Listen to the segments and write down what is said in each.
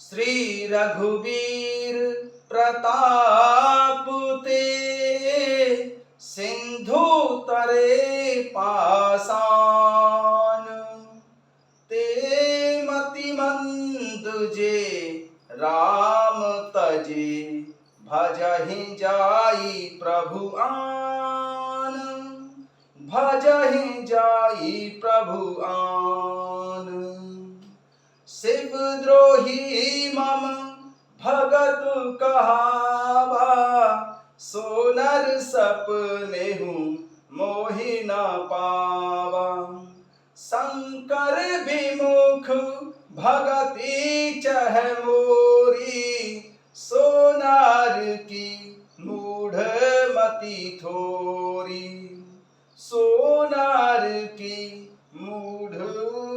श्री रघुवीर प्रताप ते सिंधु तरे पासान। ते मति मंद जे राम तजे भजहि जाई प्रभु आन। भजहि जाई प्रभु आन। शिवद्रोही मम भगत कहावा। सो नर सपनेहु मोहि न पावा। शंकर विमुख भगति चह मोरी। सो नर की मूढ़ मति थोरी। सो नर की मूढ़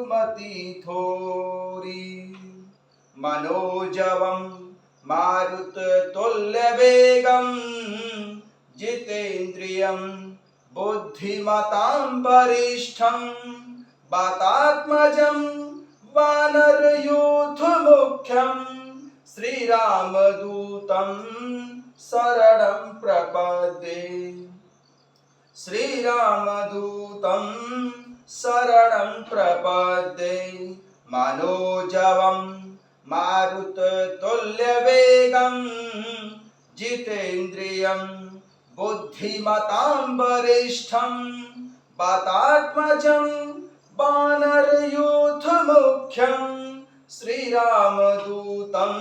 मति थोरी। मनोजवम मारुत तुल्य वेगम जितेन्द्रियं बुद्धिमतां वरिष्ठं। वातात्मजं वानरयूथ मुख्यं श्रीरामदूतं शरणं प्रपद्ये। श्रीरामदूतं शरणं प्रपद्ये। मनोजवं मारुततुल्यवेगं जितेन्द्रियं बुद्धिमतां वरिष्ठं। वातात्मजं वानरयूथमुख्यं श्रीरामदूतं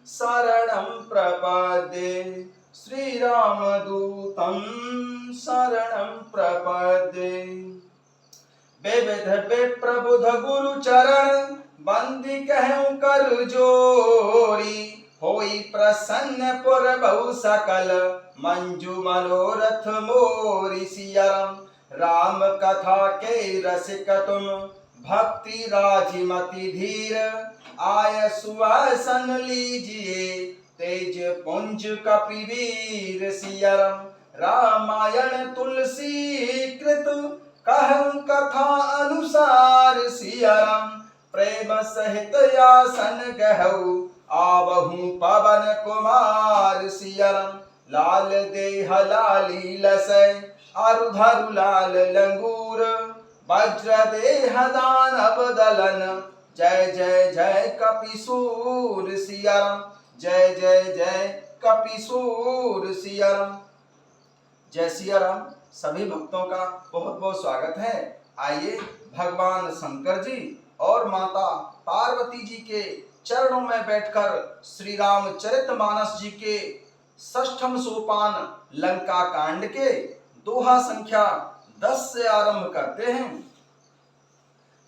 शरणं प्रपद्ये। श्रीरामदूतं शरणं प्रपद्ये। विविध विप्रबुध गुरु चरण बंदी कहूँ कर जोरी। होई प्रसन्न पुर बहु सकल मंजू मनोरथ मोरी। सियाराम राम कथा के रसिक तुम भक्ति राजिमति धीर। आय सुवासन लीजिए तेज पुंज कपिवीर। सियाराम रामायण तुलसी कृत कहूँ कथा अनुसार। सियाराम प्रेम सहित आसन गहऊ आवहू पवन कुमार। सियाराम लाल देह लाली लसै अरुधरु लाल लंगूर। वज्र देह दानव दलन जय जय जय कपिसूर। सियाराम जय जय जय कपिसूर। सियाराम जय सियाराम। सभी भक्तों का बहुत बहुत स्वागत है। आइए भगवान शंकर जी और माता पार्वती जी के चरणों में बैठकर श्री रामचरितमानस जी के षष्ठम सोपान लंका कांड के दोहा संख्या 10 से आरंभ करते हैं।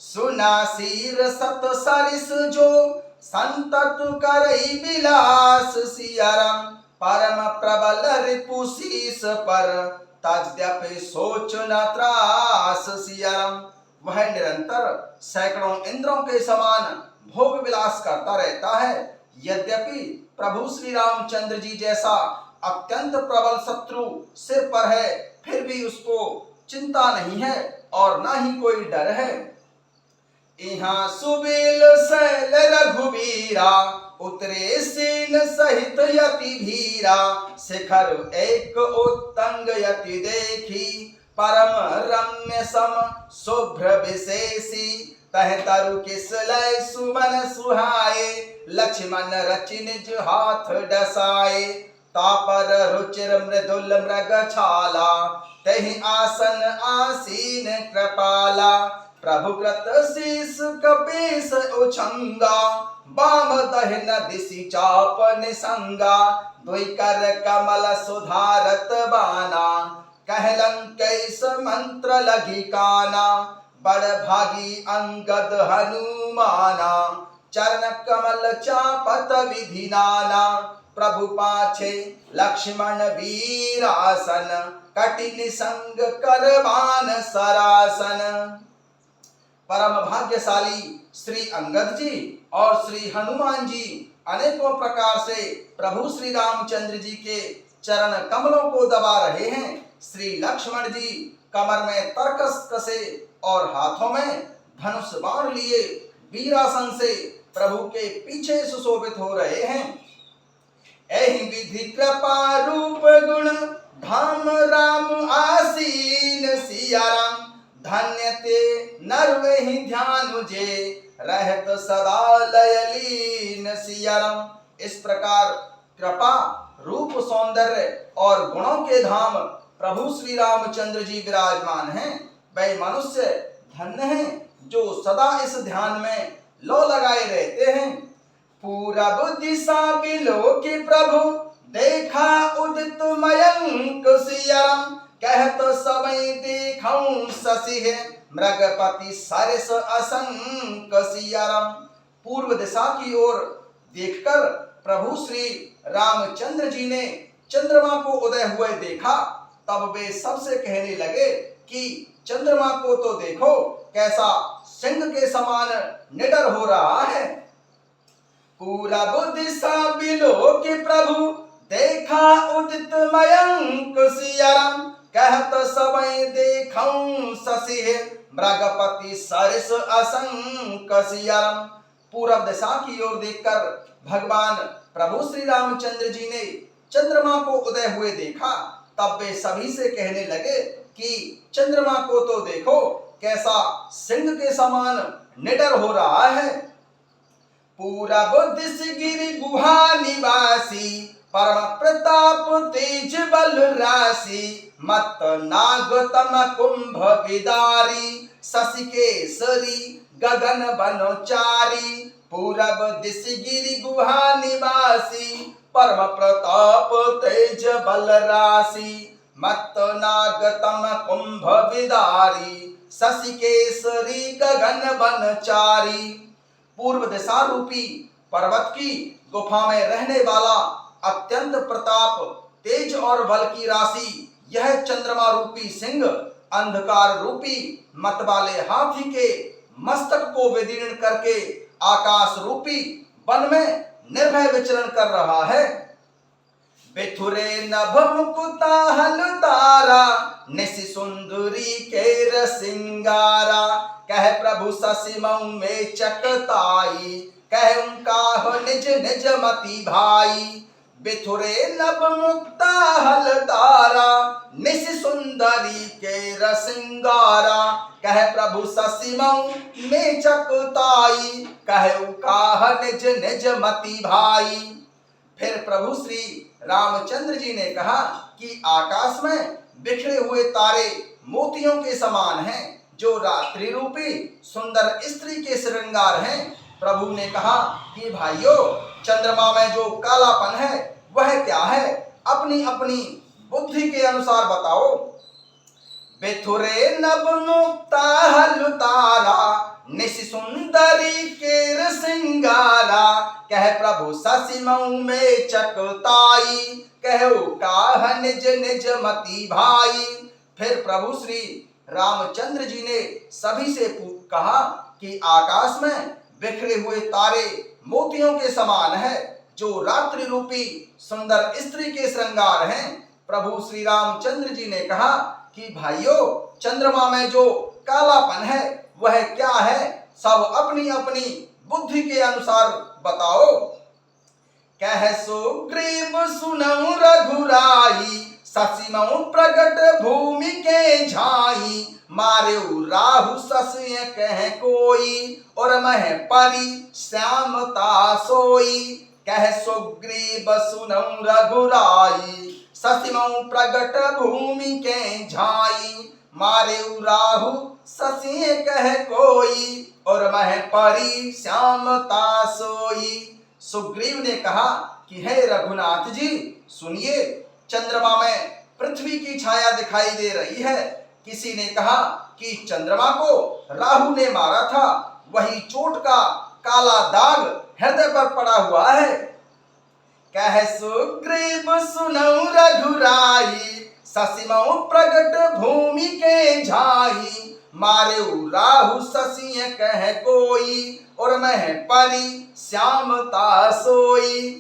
सुनासीर सत सरिस जो संततु करई विलास। सियाराम परम प्रबल रिपुशीस पर तद्यपि सोच न त्रास। सियाराम वह निरंतर सैकड़ों इंद्रों के समान भोग विलास करता रहता है। यद्यपि प्रभु श्री रामचंद्र जी जैसा अत्यंत प्रबल शत्रु सिर पर है, फिर भी उसको चिंता नहीं है और ना ही कोई डर है। यहाँ सुबेल शैल रघुबीरा उतरे सेन सहित यति भीरा। शिखर एक उत्तंग यति देखी परम रम्य सम शुभ्र विशेषी। तह तरु किस लय सुमन सुहाए लक्ष्मण रचि निज हाथ डसाए। तापर रुचिर मृदुल मृग छाला तहि आसन आसीन कृपाला। प्रभु कृत शीस कपीस उछंगा बाम दहन दिशि चाप निसंगा। दुई कर कमल सुधारत बाना कहलं कैस मंत्र लगी काना। बड़ भागी अंगद हनुमाना चरण कमल चापत विधि नाना। प्रभु पाछे लक्ष्मण वीरासन कटिन संग करबान सरासन। परम भाग्यशाली श्री अंगद जी और श्री हनुमान जी अनेकों प्रकार से प्रभु श्री रामचंद्र जी के चरण कमलों को दबा रहे हैं। श्री लक्ष्मण जी कमर में तरकस कसे और हाथों में धनुष बाण लिए वीरासन से प्रभु के पीछे सुशोभित हो रहे हैं। एहि विधि कृपा रूप गुण धाम राम आसीन सिया राम, धन्य ते नर वही ध्यान जे रहत सदा लयलीन सिया राम। इस प्रकार कृपा रूप सौंदर्य और गुणों के धाम प्रभु श्री रामचंद्र जी विराजमान हैं। वे मनुष्य धन्य हैं जो सदा इस ध्यान में लो लगाए रहते हैं। पूरब दिशा बिलो के प्रभु देखा उदित मयंक सियरम, कहत समय देखऊं शशि है मृगपति सरस असंक सियरम। पूर्व दिशा की ओर देखकर प्रभु श्री रामचंद्र जी ने चंद्रमा को उदय हुए देखा। तब वे सबसे कहने लगे कि चंद्रमा को तो देखो, कैसा सिंह के समान निडर हो रहा है। पूरब दिशा बिलो के प्रभु देखा उदित मयंक सियरम, कहत समय देखऊं शशि है मृगपति सरस असंक सियरम। पूरब दिशा की ओर देखकर भगवान प्रभु श्री रामचंद्र जी ने चंद्रमा को उदय हुए देखा। तब वे सभी से कहने लगे कि चंद्रमा को तो देखो, कैसा सिंह के समान निडर हो रहा है। पूरब दिश गिरि गुहा निवासी परम प्रताप तेज बल राशि, मत नाग तम कुंभ विदारी शशि केसरी गगन बनचारी। पूरब दिश गिरि गुहा निवासी परम प्रताप तेज बल राशि, मत नाग तम कुंभ विदारी शशि केसरी गगन बनचारी। पूर्व दिशा रूपी पर्वत की गुफा में रहने वाला अत्यंत प्रताप तेज और बल की राशि यह चंद्रमा रूपी सिंह अंधकार रूपी मत वाले हाथी के मस्तक को विदीर्ण करके आकाश रूपी वन में निर्भय विचरण कर रहा है। बिथुरे नभ मुकुता हल तारा निशि सुंदरी केर सिंगारा, कह प्रभु शशि मऊ में चकताई कह उनका निज निज मति भाई। बिथुरे नभ मुक्ता हल तारा निशि सुंदरी केर सिंगारा, कह प्रभु शशि मऊ में चकताई कह उनका निज निज मति भाई। फिर प्रभु श्री रामचंद्र जी ने कहा कि आकाश में बिखरे हुए तारे मोतियों के समान हैं, जो रात्रि रूपी सुंदर स्त्री के श्रृंगार हैं। प्रभु ने कहा कि भाइयों, चंद्रमा में जो कालापन है वह क्या है, अपनी अपनी बुद्धि के अनुसार बताओ। बिथुरे नभ मुक्ता हल तारा निशि सुंदरी केर सिंगारा, कह प्रभु शशि मऊ में चकताई कहो काह निज निज मति भाई। फिर प्रभु श्री रामचंद्र जी ने सभी से कहा कि आकाश में बिखरे हुए तारे मोतियों के समान है, जो रात्रि रूपी सुंदर स्त्री के श्रृंगार हैं। प्रभु श्री रामचंद्र जी ने कहा कि भाइयों, चंद्रमा में जो कालापन है वह क्या है, सब अपनी अपनी बुद्धि के अनुसार बताओ। कह सुग्रीव सुनऊ रघुराई शशि मऊ प्रगट भूमि के झाई, मार्यो राहु शशि कह कोई और मह परि श्यामता सोई। कह सुग्रीव सुनऊ रघुराई शशि मऊ प्रगट भूमि के झाई, मार्यो राहु शशि कह कोई और मह परि श्यामता सोई। सुग्रीव ने कहा कि हे रघुनाथ जी सुनिए, चंद्रमा में पृथ्वी की छाया दिखाई दे रही है। किसी ने कहा कि चंद्रमा को राहु ने मारा था, वही चोट का काला दाग हृदय पर पड़ा हुआ है। कह सुग्रीव सुनऊ रघुराई शशि मऊ प्रगट भूमि के झाई, मार्यो राहु शशि कह कोई और मह परि श्यामता सोई।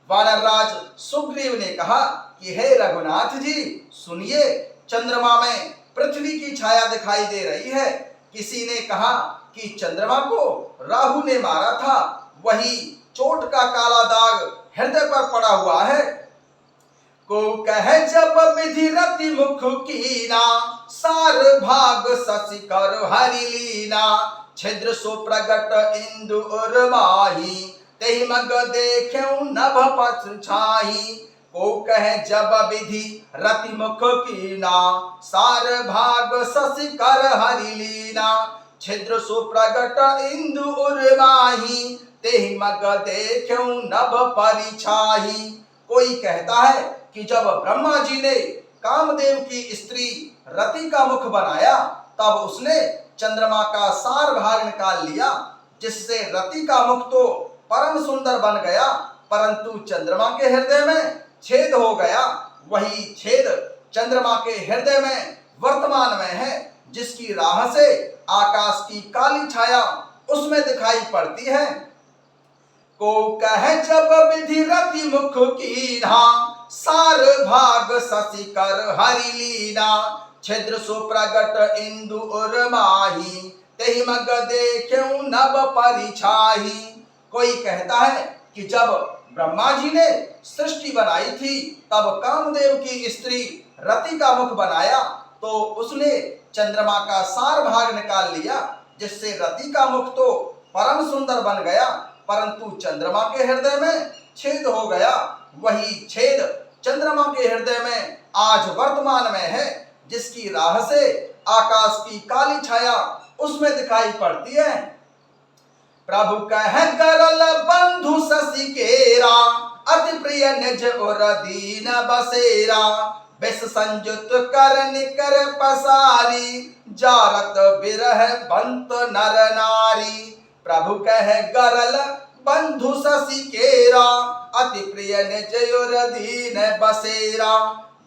वानरराज सुग्रीव ने कहा कि हे रघुनाथ जी सुनिए, चंद्रमा में पृथ्वी की छाया दिखाई दे रही है। किसी ने कहा कि चंद्रमा को राहु ने मारा था, वही चोट का काला दाग हृदय पर पड़ा हुआ है। को कहे जब विधि रति मुख कीना, सार भाग शशि कर हरि लीना। छिद्र सो प्रगट इंदु उर्वाही, तेहि मग देख्यौ नभ पथ छाही। को कहे जब विधि रति मुख कीना, सार भाग शशि कर हरि लीना। छिद्र सो प्रगट इंदु उर्वाही, तेहि मग देख्यौ नभ परिछाही। कोई कहता है कि जब ब्रह्मा जी ने कामदेव की स्त्री रति का मुख बनाया, तब उसने चंद्रमा का सार भाग निकाल लिया, जिससे रति का मुख तो परम सुंदर बन गया, परंतु चंद्रमा के हृदय में छेद हो गया। वही छेद चंद्रमा के हृदय में वर्तमान में है, जिसकी राह से आकाश की काली छाया उसमें दिखाई पड़ती है। को कहे जब विधि रति मुख कीना, सार भाग शशि कर हरि लीना। छिद्र सो प्रगट इंदु उर्वाही, तेहि मग देख्यौ नभ परिछाही। कोई कहता है कि जब ब्रह्मा जी ने सृष्टि बनाई थी, तब कामदेव की स्त्री रति का मुख बनाया, तो उसने चंद्रमा का सार भाग निकाल लिया, जिससे रति का मुख तो परम सुंदर बन गया, परंतु चंद्रमा के हृदय में छेद हो गया। वही छेद चंद्रमा के हृदय में आज वर्तमान में है, जिसकी राह से आकाश की काली छाया उसमें दिखाई पड़ती है। प्रभु कहे गरल बंधु शशि केरा, अति प्रिय निज और दीन बसेरा। विष संयुत कर निकर पसारी, जारत बिरह बंत नर नारी। प्रभु कहे गरल बंधु शशि केरा, अति प्रिय निज और दीन बसेरा।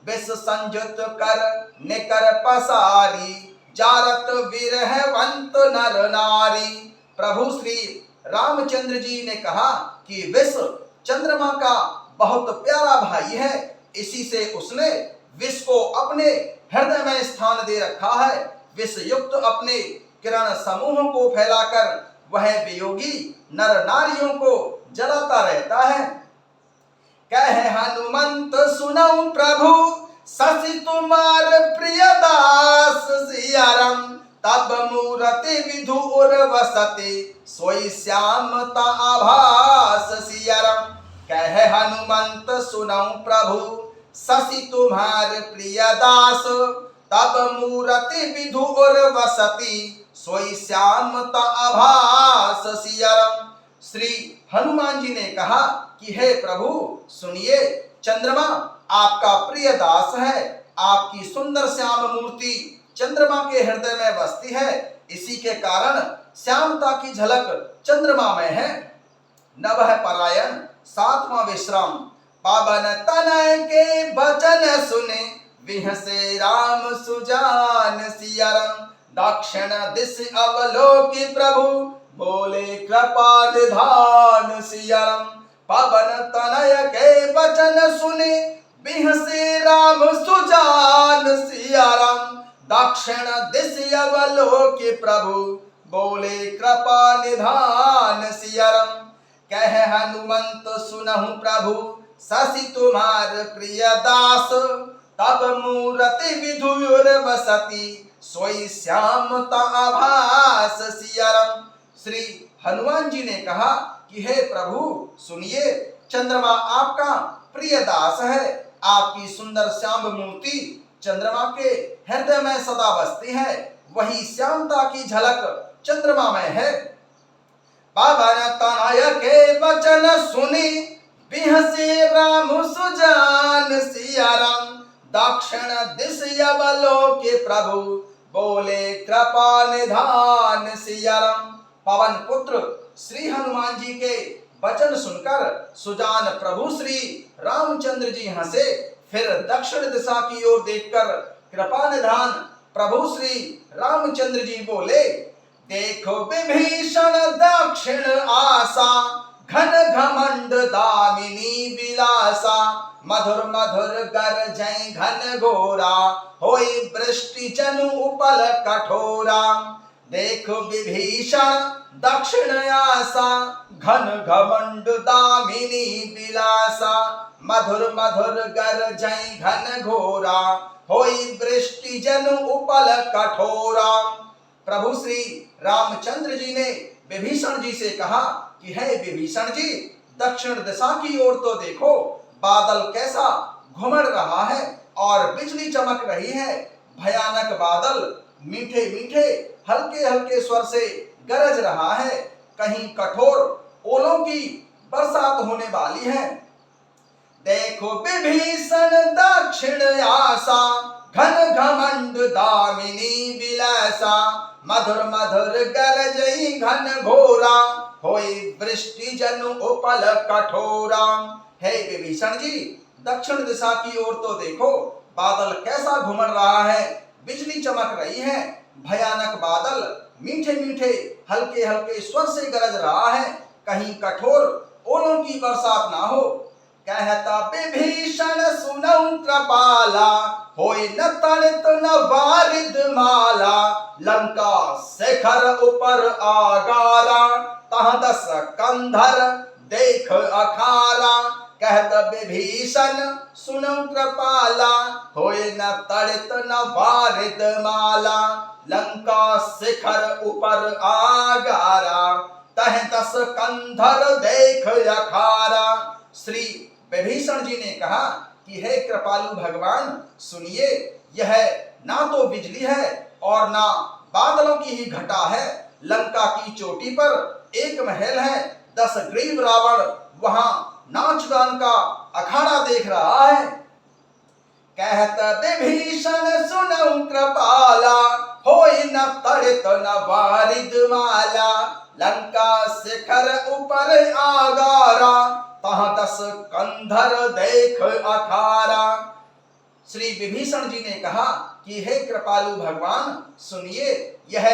विष संयुत कर निकर पसारी, जारत बिरह बंत नर नारी। प्रभु श्री रामचंद्र जी ने कहा कि विष चंद्रमा का बहुत प्यारा भाई है, इसी से उसने विष को अपने हृदय में स्थान दे रखा है। विष युक्त अपने किरण समूह को फैलाकर वह वियोगी नर नारियों को जलाता रहता है। कहे हनुमंत सुनऊ प्रभु, शशि तुम्हार प्रिय दास सिया राम। तब मूरति विधु उर्वसति, सोई श्यामता आभास सिया राम। कहे हनुमंत सुनऊ प्रभु, शशि तुम्हार प्रिय दास। तब मूरति विधु उर्वसति, सोई श्यामता आभास सिया राम। श्री हनुमान जी ने कहा कि हे प्रभु सुनिए, चंद्रमा आपका प्रिय दास है। आपकी सुंदर श्याम मूर्ति चंद्रमा के हृदय में बसती है, इसी के कारण श्यामता की झलक चंद्रमा में है। नवह परायण सातवां विश्राम। पावन तनय के वचन सुने, विहसे राम सुजान सिया राम। दक्षिण दिश अवलोकि प्रभु, बोले कृपा निधान सिया राम। पवन तनय के वचन सुने, बिहसे राम सुजान सिया राम। दक्षिण दिश अवलोकि प्रभु, बोले कृपा निधान सिया राम। कहे हनुमंत सुनहु प्रभु, शशि तुम्हार प्रिय दास। तब मूरति विधु उर्वसति, सोई श्यामता आभास सिया राम। श्री हनुमान जी ने कहा कि हे प्रभु सुनिए, चंद्रमा आपका प्रिय दास है। आपकी सुंदर श्याम मूर्ति चंद्रमा के हृदय में सदा बसती है, वही श्यामता की झलक चंद्रमा में है। पावन तनय के वचन सुनी, बिहसे राम सुजान सिया राम। दक्षिण दिश अवलोकि प्रभु, बोले कृपा निधान सिया राम। पवन पुत्र श्री हनुमान जी के वचन सुनकर सुजान प्रभु श्री रामचंद्र जी हंसे, फिर दक्षिण दिशा की ओर देखकर कृपा निधान प्रभु श्री रामचंद्र जी बोले, देखो विभीषण दक्षिण आसा, घन घमंड दामिनी विलासा। मधुर मधुर गरजै घन घोरा, होई वृष्टि जनु उपल कठोरा। देखो विभीषण दक्षिण आसा, घन घमंड दामिनी विलासा, मधुर मधुर गरजै घन घोरा, होई वृष्टि जनु उपल कठोरा। प्रभु श्री रामचंद्र जी ने विभीषण जी से कहा कि हे विभीषण जी, दक्षिण दिशा की ओर तो देखो, बादल कैसा घुमड़ रहा है और बिजली चमक रही है। भयानक बादल मीठे मीठे हल्के हल्के स्वर से गरज रहा है, कहीं कठोर ओलों की बरसात होने वाली है। देखो विभीषण दक्षिण आसा, घन घमंड दामिनी विलासा, मधुर मधुर गरजई घन घोरा, होई वृष्टि जनु उपल कठोरा। हे विभीषण जी, दक्षिण दिशा की ओर तो देखो, बादल कैसा घुमड़ रहा है, बिजली चमक रही है। भयानक बादल मीठे मीठे हल्के हल्के स्वर से गरज रहा है, कहीं कठोर ओलों की बरसात ना हो। कहता विभीषण सुनौ कृपाला, होय न तड़ित न वारिद माला, लंका शिखर ऊपर आगारा, तहाँ दस कंधर देख अखारा। कहत विभीषण सुनौ कृपाला, होय न तड़ित न वारिद माला, लंका शिखर ऊपर आगारा, तह दस कंधर देख अखारा। श्री विभीषण जी ने कहा कि हे कृपालु भगवान, सुनिए, यह ना तो बिजली है और ना बादलों की ही घटा है। लंका की चोटी पर एक महल है, 10 ग्रीव रावण वहां नाच गान का अखाड़ा देख रहा है। कहत विभीषण सुनौ कृपाला, होय न तड़ित न वारिद माला, लंका शिखर ऊपर आगारा, तहाँ 10 कंधर देख अखारा। श्री विभीषण जी ने कहा कि हे कृपालु भगवान, सुनिए, यह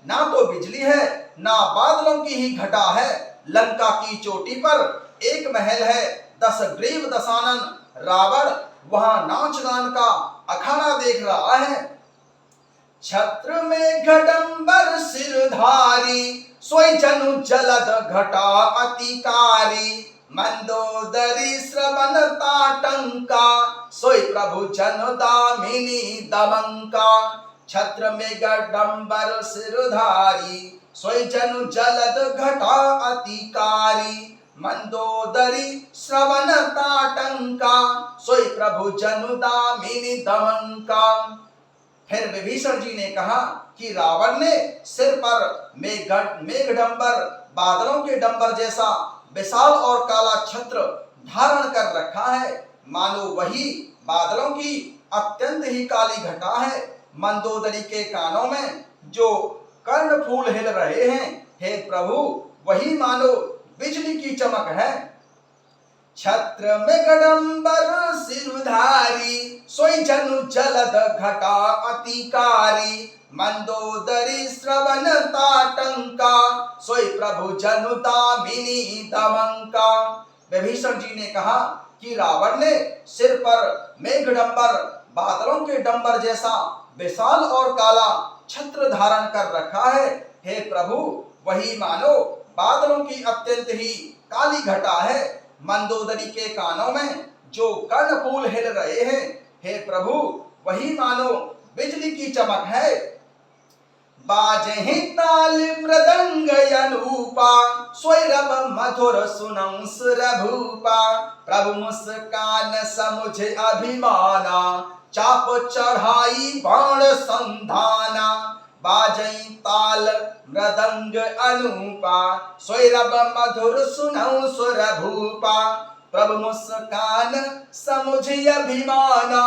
ना तो बिजली है ना बादलों की ही घटा है। लंका की चोटी पर एक महल है, 10 ग्रीव दसानन रावण वहां नाच गान का अखाड़ा देख रहा है। छत्र में घटंबर सिरधारी, सोई जनु जलद घटा अतिकारी, मंदोदरी श्रवण ताटंका, सोई प्रभु जनु दामिनी दमंका। छत्र में घटंबर सिरधारी, सोई जनु जलद घटा अतिकारी, मंदोदरी श्रवण ताटंका, सोई प्रभु जनु दामिनी दमंका। फिर विभीषण जी ने कहा कि रावण ने सिर पर मेघडंबर बादलों के डंबर जैसा विशाल और काला छत्र धारण कर रखा है, मानो वही बादलों की अत्यंत ही काली घटा है। मंदोदरी के कानों में जो कर्ण फूल हिल रहे हैं, हे प्रभु, वही मानो बिजली की चमक है। छत्र में गडंबर सिरधारी, सोई जनु जलद घटा अतिकारी, मंदोदरी श्रवण ताटंका, सोई प्रभु जनु दामिनी दमंका। विभीषण जी ने कहा कि रावण ने सिर पर मेघडंबर बादलों के डंबर जैसा विशाल और काला छत्र धारण कर रखा है। हे प्रभु, वही मानो बादलों की अत्यंत ही काली घटा है। मंदोदरी के कानों में जो कर्णफूल हिल रहे हैं, हे प्रभु, वही मानो बिजली की चमक है। बाजहि ताल मृदंग अनूपा, स्वैरव मधुर सुनौ सुरभूपा, प्रभु मुस्कान समुझ अभिमाना, चाप चढ़ाई बाण संधाना। बाजई ताल मृदंग अनूपा, स्वैरव मधुर सुनौ सुरभूपा, प्रभु मुस्कान समुझ अभिमाना,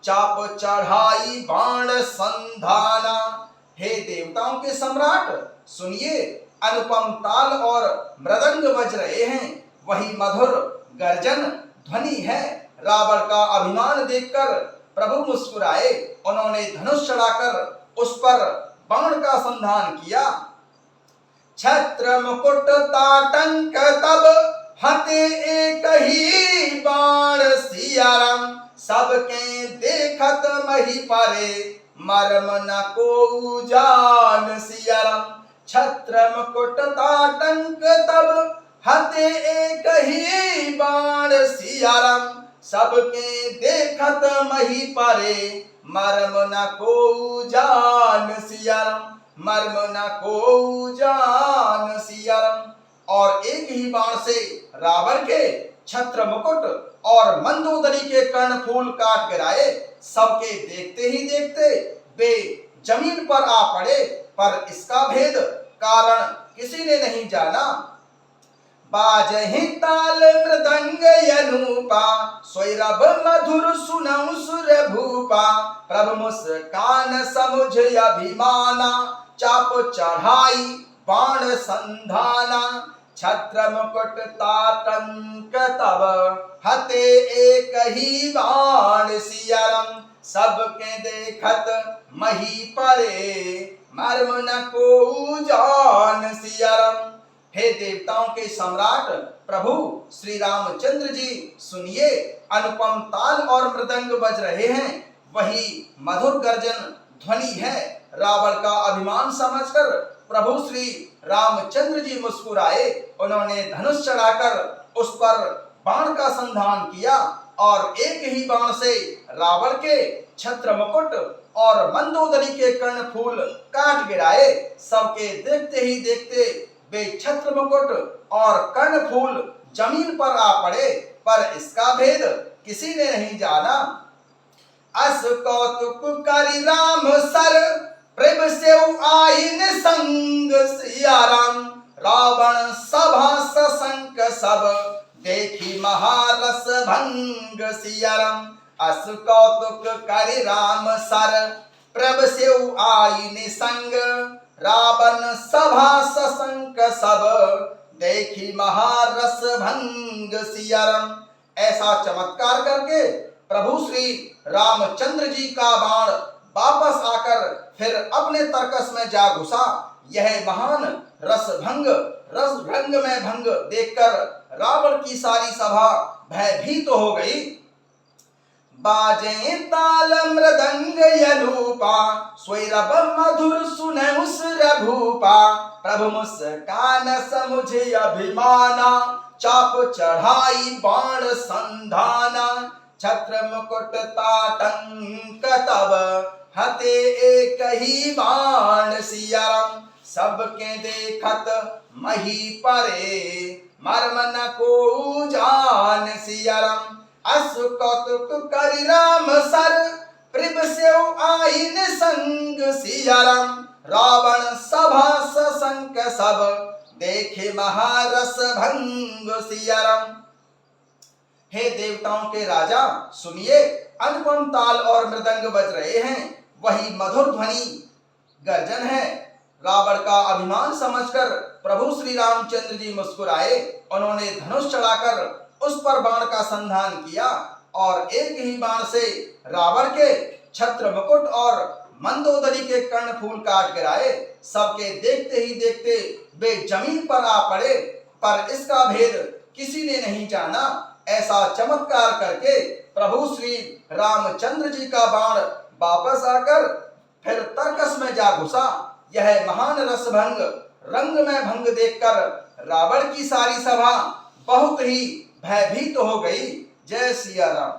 चाप चढ़ाई बाण संधाना। हे देवताओं के सम्राट, सुनिए, अनुपम ताल और मृदंग बज रहे हैं, वही मधुर गर्जन ध्वनि है। रावण का अभिमान देखकर प्रभु मुस्कुराए, उन्होंने धनुष चढ़ाकर उस पर बाण का संधान किया। छत्र मुकुट ताटंक तब हते एक ही बाण सियाराम, सबके देखत मही परे, मर्म न को जान सिया राम। छत्र मुकुट ताटंक तब हते एक ही बाण सिया राम। सबके देखत मही परे मर्म न को जान सिया राम। मर्म न को जान सिया राम। और एक ही बाण से रावण के छत्र मुकुट और मंदोदरी के कर्णफूल काट गिराए। सबके देखते ही देखते वे जमीन पर आ पड़े, पर इसका भेद कारण किसी ने नहीं जाना। बाजहि ताल मृदंग यनूपा स्वैरभ मधुर सुनौ सुर भूपा। प्रभु मुस्कान समुझ अभिमाना चाप चढ़ाई बाण संधाना। छत्र मुकुट ताटंक तब हते एक ही बाण सिया राम। सबके देखत मही परे मर्म न को जान सिया राम। हे देवताओं के सम्राट प्रभु श्री रामचंद्र जी सुनिए, अनुपम ताल और मृदंग बज रहे हैं, वही मधुर गर्जन ध्वनि है। रावण का अभिमान समझकर प्रभु श्री रामचंद्र जी मुस्कुराए। उन्होंने धनुष चढ़ाकर उस पर बाण का संधान किया और एक ही बाण से रावण के छत्र मुकुट और मंदोदरी के कर्णफूल काट गिराए। सबके देखते ही देखते वे छत्र मुकुट और कर्णफूल जमीन पर आ पड़े, पर इसका भेद किसी ने नहीं जाना। अस कौतुक करि राम सर प्रभ सेउ आइन संग सिया राम। रावण सभा सशंक सब देखी महारस भंग सिया राम। अस कौतुक करि राम सर प्रभ सेउ आइन संग। रावण सभा सशंक सब देखी महारस भंग सिया राम। ऐसा चमत्कार करके प्रभु श्री रामचंद्र जी का बाण वापस आकर फिर अपने तर्कस में जा घुसा। यह महान रसभंग में भंग देखकर रावण की सारी सभा भयभीत हो गई। बाजे ताल मृदंग यनूपा स्वैरभ मधुर सुनौ सुर भूपा। प्रभु मुस्कान समुझ अभिमाना चाप चढ़ाई बाण संधाना। छत्र मुकुट ताटंक तब हते एक ही बाण सिया राम। सबके देखत मही परे मर्म न को जान सिया राम। अस कौतुक करि राम सर प्रभ सेउ आइन संग सिया राम। रावण सभा सशंक सब देखे महारस भंग सिया राम। हे देवताओं के राजा सुनिए, अनुपम ताल और मृदंग बज रहे हैं, वही मधुर ध्वनि गर्जन है। रावण का अभिमान समझकर प्रभु श्री रामचंद्र जी मुस्कुराए। उन्होंने धनुष चढ़ाकर उस पर बाण का संधान किया और एक ही बाण से रावण के छत्र मुकुट और मंदोदरी के कर्णफूल काट गिराए। सबके देखते ही देखते वे जमीन पर आ पड़े, पर इसका भेद किसी ने नहीं जाना। ऐसा चमत्कार करके प्रभु श्री रामचंद्र जी का बाण वापस आकर फिर तर्कस में जा घुसा। यह महान रसभंग रंग में भंग देखकर रावण की सारी सभा बहुत ही भयभीत हो गई। जय सिया राम।